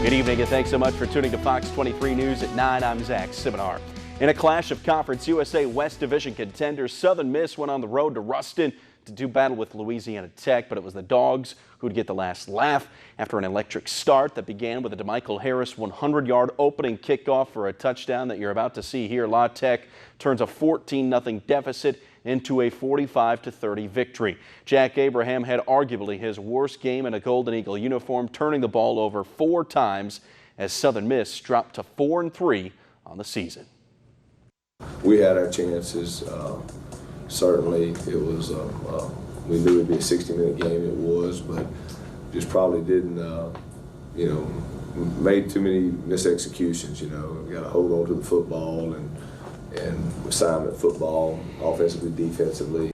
Good evening and thanks so much for tuning to Fox 23 News at 9. I'm Zach Simonar. In a clash of Conference USA West Division contenders, Southern Miss went on the road to Ruston to do battle with Louisiana Tech, but it was the Dogs who'd get the last laugh after an electric start that began with a DeMichael Harris 100-yard opening kickoff for a touchdown that you're about to see here. La Tech turns a 14-0 deficit into a 45-30 victory. Jack Abraham had arguably his worst game in a Golden Eagle uniform, turning the ball over 4 times as Southern Miss dropped to 4-3 on the season. We had our chances. Certainly, it was. We knew it'd be a 60-minute game. It was, but just probably didn't. Made too many misexecutions. We got to hold on to the football and assignment football, offensively, defensively.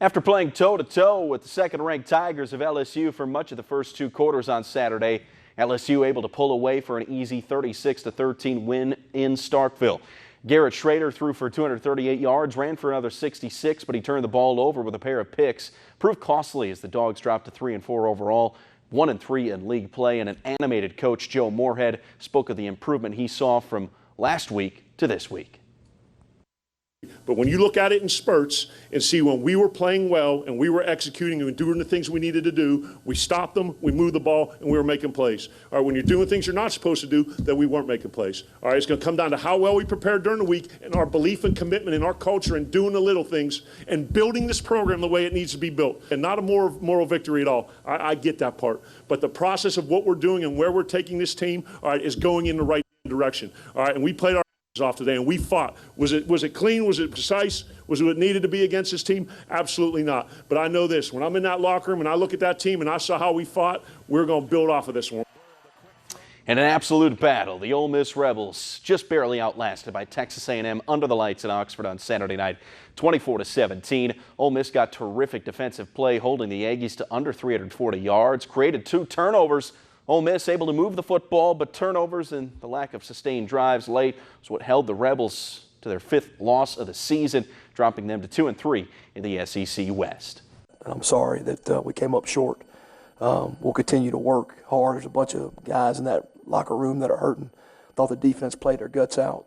After playing toe-to-toe with the second-ranked Tigers of LSU for much of the first 2 quarters on Saturday, LSU able to pull away for an easy 36-13 win in Starkville. Garrett Schrader threw for 238 yards, ran for another 66, but he turned the ball over with a pair of picks. Proved costly as the Dogs dropped to 3-4 overall, 1-3 in league play, and an animated coach, Joe Moorhead, spoke of the improvement he saw from last week to this week. But when you look at it in spurts and see when we were playing well and we were executing and doing the things we needed to do, we stopped them, we moved the ball, and we were making plays. All right, when you're doing things you're not supposed to do, then we weren't making plays. All right, it's going to come down to how well we prepared during the week and our belief and commitment in our culture and doing the little things and building this program the way it needs to be built. And not a moral victory at all. I get that part. But the process of what we're doing and where we're taking this team, all right, is going in the right direction. All right, and we played our off today and we fought. Was it clean? Was it precise? Was it what it needed to be against this team? Absolutely not. But I know this, when I'm in that locker room and I look at that team and I saw how we fought, we're going to build off of this one. In an absolute battle, the Ole Miss Rebels just barely outlasted by Texas A&M under the lights in Oxford on Saturday night, 24-17. Ole Miss got terrific defensive play, holding the Aggies to under 340 yards, created 2 turnovers. Ole Miss able to move the football, but turnovers and the lack of sustained drives late was what held the Rebels to their 5th loss of the season, dropping them to 2-3 in the SEC West. I'm sorry that we came up short. We'll continue to work hard. There's a bunch of guys in that locker room that are hurting. Thought the defense played their guts out,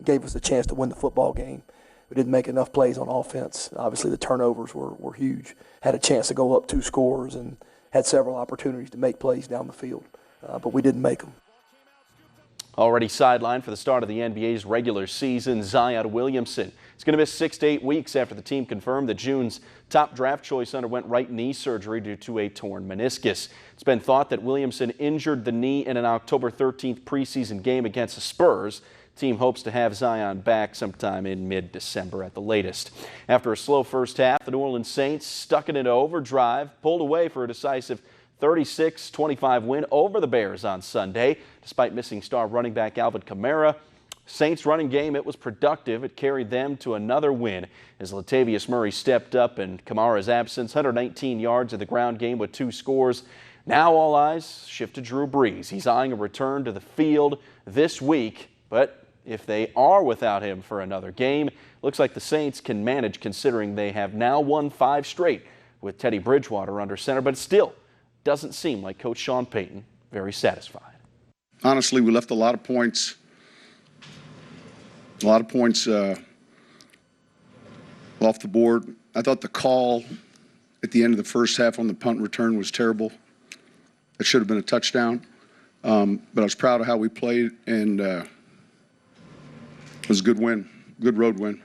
gave us a chance to win the football game. We didn't make enough plays on offense. Obviously, the turnovers were huge. Had a chance to go up 2 scores and had several opportunities to make plays down the field, but we didn't make them. Already sidelined for the start of the NBA's regular season, Zion Williamson is going to miss 6 to 8 weeks after the team confirmed that June's top draft choice underwent right knee surgery due to a torn meniscus. It's been thought that Williamson injured the knee in an October 13th preseason game against the Spurs. Team hopes to have Zion back sometime in mid-December at the latest. After a slow first half, the New Orleans Saints stuck it into overdrive, pulled away for a decisive 36-25 win over the Bears on Sunday. Despite missing star running back Alvin Kamara, Saints running game, it was productive. It carried them to another win as Latavius Murray stepped up in Kamara's absence, 119 yards in the ground game with 2 scores. Now all eyes shift to Drew Brees. He's eyeing a return to the field this week, but if they are without him for another game, looks like the Saints can manage considering they have now won 5 straight with Teddy Bridgewater under center, but it still doesn't seem like Coach Sean Payton very satisfied. Honestly, we left a lot of points off the board. I thought the call at the end of the first half on the punt return was terrible. It should have been a touchdown, but I was proud of how we played, and it was a good win, good road win.